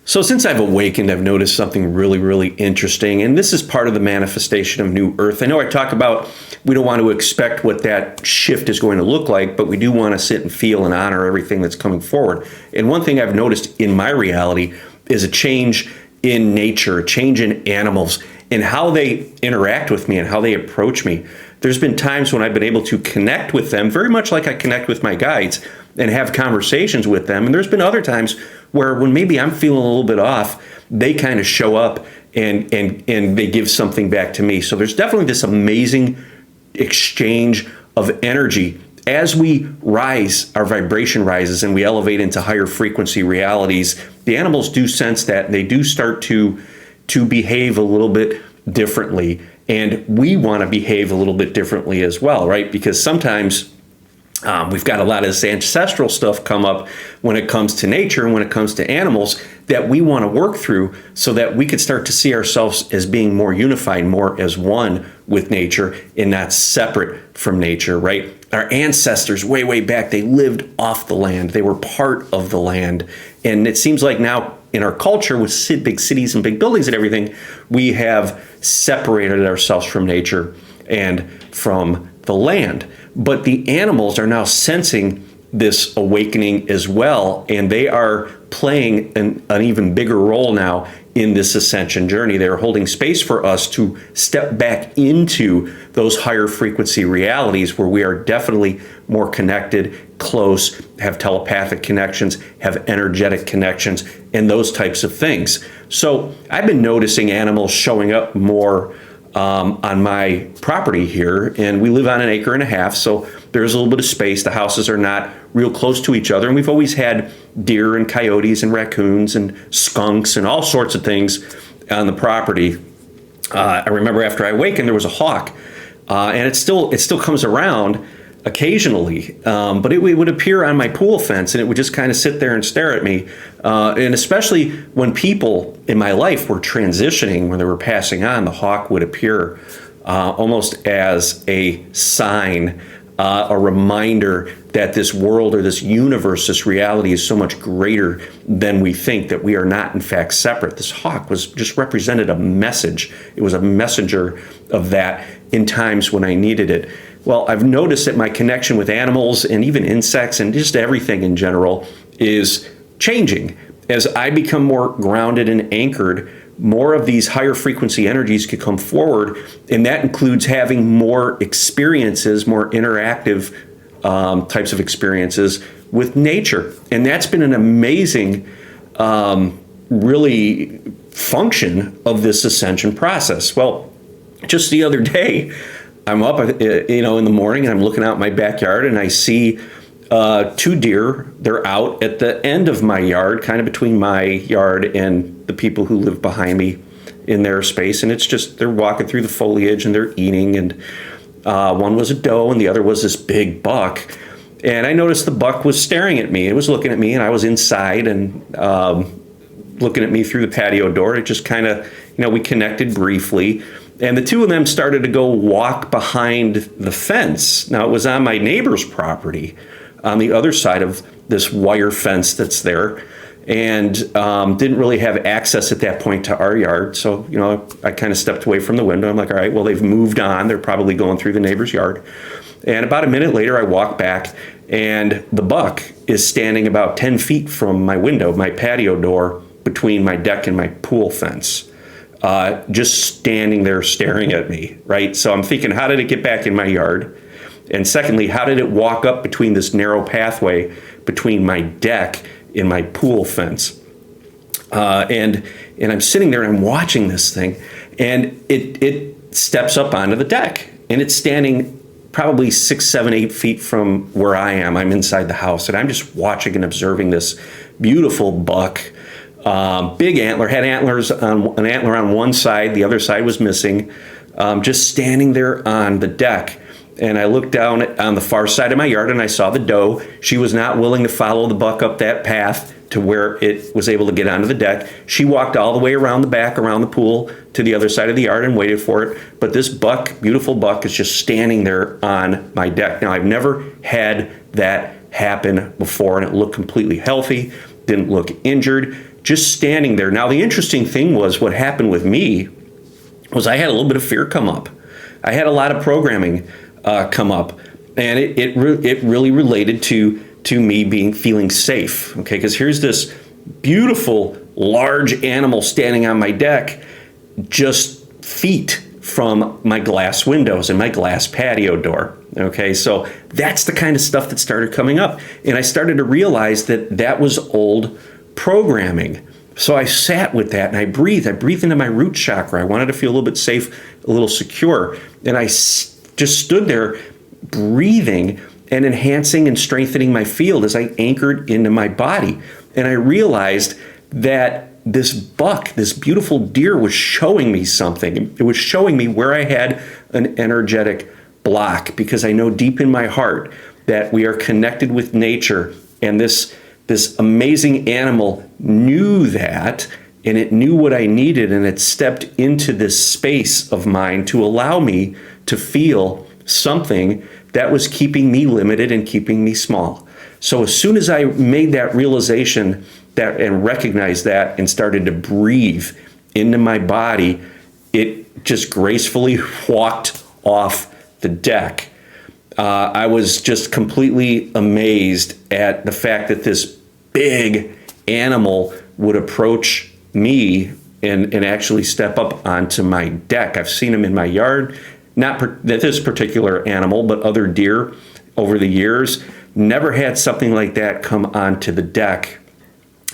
So since I've awakened, I've noticed something really, really interesting. And this is part of the manifestation of New Earth. I know I talk about we don't want to expect what that shift is going to look like, but we do want to sit and feel and honor everything that's coming forward. And one thing I've noticed in my reality is a change in nature, a change in animals, and how they interact with me and how they approach me. There's been times when I've been able to connect with them very much like I connect with my guides and have conversations with them. And there's been other times where when maybe I'm feeling a little bit off, they kind of show up and they give something back to me. So there's definitely this amazing exchange of energy. As we rise, our vibration rises and we elevate into higher frequency realities, the animals do sense that, and they do start to behave a little bit differently. And we want to behave a little bit differently as well, right? Because sometimes we've got a lot of this ancestral stuff come up when it comes to nature and when it comes to animals that we want to work through so that we could start to see ourselves as being more unified, more as one with nature and not separate from nature, right? Our ancestors way, way back, they lived off the land. They were part of the land. And it seems like now in our culture with big cities and big buildings and everything, we have separated ourselves from nature and from the land. But the animals are now sensing this awakening as well, and they are playing an even bigger role now in this ascension journey. They're holding space for us to step back into those higher frequency realities where we are definitely more connected, close, have telepathic connections, have energetic connections, and those types of things. So I've been noticing animals showing up more on my property here, and we live on 1.5 acres, so there's a little bit of space. The houses are not real close to each other, and we've always had deer and coyotes and raccoons and skunks and all sorts of things on the property. I remember after I awakened, there was a hawk, and it still comes around occasionally, but it would appear on my pool fence, and it would just kind of sit there and stare at me. And especially when people in my life were transitioning, when they were passing on, the hawk would appear almost as a sign, a reminder that this world or this universe, this reality is so much greater than we think, that we are not in fact separate. This hawk was just represented a message. It was a messenger of that in times when I needed it. Well, I've noticed that my connection with animals and even insects and just everything in general is changing. As I become more grounded and anchored, more of these higher frequency energies could come forward, and that includes having more experiences, more interactive types of experiences with nature. And that's been an amazing, really function of this ascension process. Well, just the other day, I'm up, in the morning, and I'm looking out my backyard, and I see 2 deer. They're out at the end of my yard, kind of between my yard and the people who live behind me in their space. And it's just, they're walking through the foliage and they're eating. And one was a doe and the other was this big buck. And I noticed the buck was staring at me. It was looking at me, and I was inside and looking at me through the patio door. It just kind of, we connected briefly. And the 2 of them started to go walk behind the fence. Now, it was on my neighbor's property on the other side of this wire fence that's there, and didn't really have access at that point to our yard. So, I kind of stepped away from the window. I'm like, all right, well, they've moved on. They're probably going through the neighbor's yard. And about a minute later, I walk back, and the buck is standing about 10 feet from my window, my patio door, between my deck and my pool fence. Just standing there staring at me, right? So I'm thinking, how did it get back in my yard? And secondly, how did it walk up between this narrow pathway between my deck and my pool fence? And I'm sitting there and I'm watching this thing, and it steps up onto the deck, and it's standing probably 6, 7, 8 feet from where I am. I'm inside the house, and I'm just watching and observing this beautiful buck. Big antler, had an antler on one side, the other side was missing, just standing there on the deck. And I looked down on the far side of my yard, and I saw the doe. She was not willing to follow the buck up that path to where it was able to get onto the deck. She walked all the way around the back, around the pool, to the other side of the yard and waited for it. But this buck, beautiful buck, is just standing there on my deck. Now, I've never had that happen before, and it looked completely healthy, didn't look injured, just standing there. Now, the interesting thing was what happened with me was I had a little bit of fear come up. I had a lot of programming come up, and it really related to me feeling safe. Okay, because here's this beautiful large animal standing on my deck, just feet from my glass windows and my glass patio door. Okay, so that's the kind of stuff that started coming up, and I started to realize that that was old programming. So I sat with that and I breathed into my root chakra. I wanted to feel a little bit safe, a little secure. And I just stood there breathing and enhancing and strengthening my field as I anchored into my body. And I realized that this buck, this beautiful deer, was showing me something. It was showing me where I had an energetic block, because I know deep in my heart that we are connected with nature, and this amazing animal knew that, and it knew what I needed, and it stepped into this space of mine to allow me to feel something that was keeping me limited and keeping me small. So as soon as I made that realization that and recognized that and started to breathe into my body, it just gracefully walked off the deck. I was just completely amazed at the fact that this big animal would approach me and actually step up onto my deck. I've seen them in my yard, not this particular animal, but other deer over the years. Never had something like that come onto the deck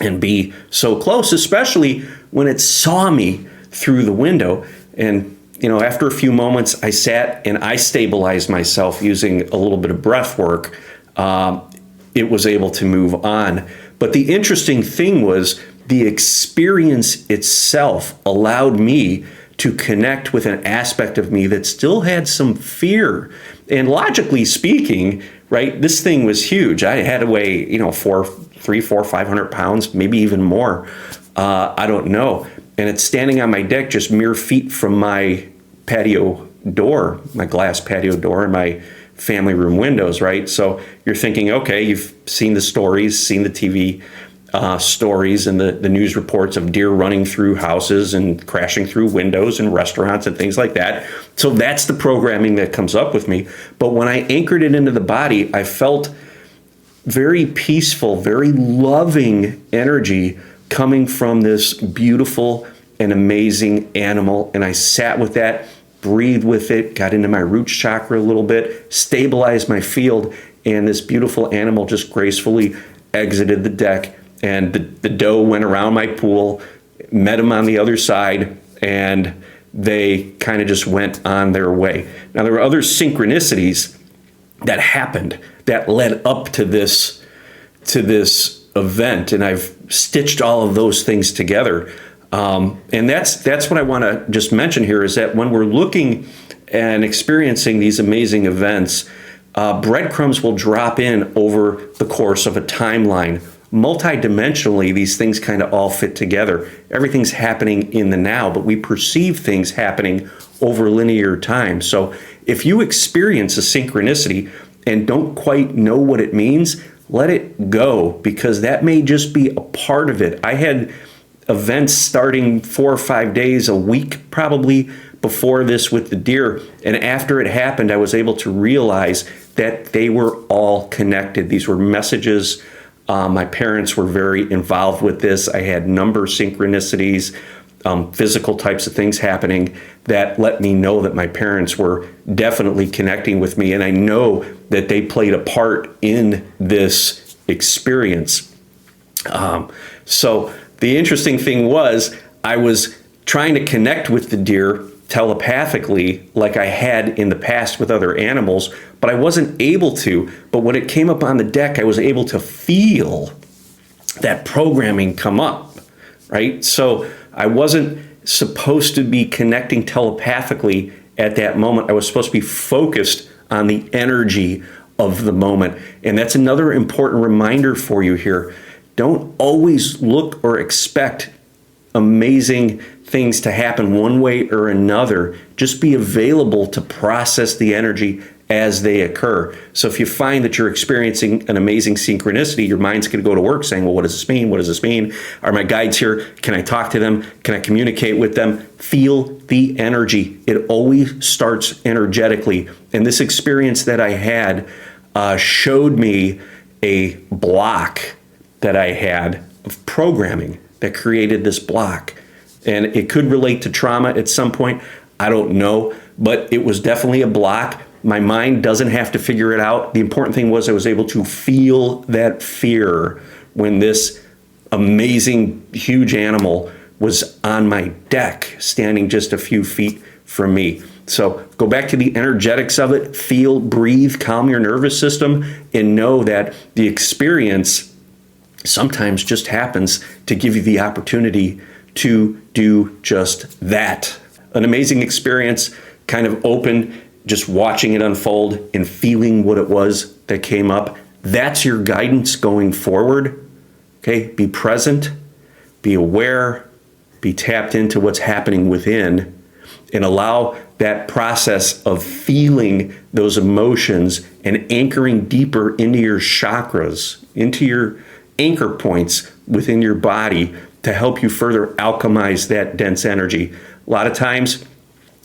and be so close, especially when it saw me through the window. And after a few moments, I sat and I stabilized myself using a little bit of breath work. It was able to move on. But the interesting thing was the experience itself allowed me to connect with an aspect of me that still had some fear. And logically speaking, right, this thing was huge. I had to weigh, 500 pounds, maybe even more. I don't know. And it's standing on my deck just mere feet from my patio door, my glass patio door, and my family room windows, right? So you're thinking, okay, you've seen the stories, seen the TV stories and the news reports of deer running through houses and crashing through windows and restaurants and things like that. So that's the programming that comes up with me. But when I anchored it into the body, I felt very peaceful, very loving energy coming from this beautiful and amazing animal. And I sat with that, breathed with it, got into my root chakra a little bit, stabilized my field, and this beautiful animal just gracefully exited the deck. And the doe went around my pool, met him on the other side, and they kind of just went on their way. Now, there were other synchronicities that happened that led up to this event, and I've stitched all of those things together. And that's what I want to just mention here, is that when we're looking and experiencing these amazing events, breadcrumbs will drop in over the course of a timeline. Multidimensionally, these things kind of all fit together. Everything's happening in the now, but we perceive things happening over linear time. So if you experience a synchronicity and don't quite know what it means, let it go, because that may just be a part of it. I had events starting 4 or 5 days a week probably before this with the deer, and after it happened, I was able to realize that they were all connected. These were messages. My parents were very involved with this. I had number synchronicities, physical types of things happening that let me know that my parents were definitely connecting with me. And I know that they played a part in this experience. So the interesting thing was I was trying to connect with the deer telepathically like I had in the past with other animals, but I wasn't able to. But when it came up on the deck, I was able to feel that programming come up, right? So I wasn't supposed to be connecting telepathically at that moment. I was supposed to be focused on the energy of the moment. And that's another important reminder for you here. Don't always look or expect amazing things to happen one way or another. Just be available to process the energy as they occur. So if you find that you're experiencing an amazing synchronicity, your mind's going to go to work saying, well, what does this mean? What does this mean? Are my guides here? Can I talk to them? Can I communicate with them? Feel the energy. It always starts energetically. And this experience that I had showed me a block that I had of programming that created this block. And it could relate to trauma at some point. I don't know, but it was definitely a block. My mind doesn't have to figure it out. The important thing was I was able to feel that fear when this amazing, huge animal was on my deck, standing just a few feet from me. So go back to the energetics of it, feel, breathe, calm your nervous system, and know that the experience sometimes just happens to give you the opportunity to do just that. An amazing experience, kind of open, just watching it unfold and feeling what it was that came up. That's your guidance going forward. Okay, be present, be aware, be tapped into what's happening within, and allow that process of feeling those emotions and anchoring deeper into your chakras, into your anchor points within your body to help you further alchemize that dense energy. A lot of times,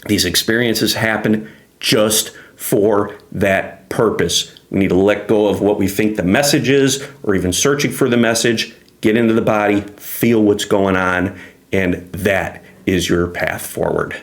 these experiences happen just for that purpose. We need to let go of what we think the message is, or even searching for the message, get into the body, feel what's going on, and that is your path forward.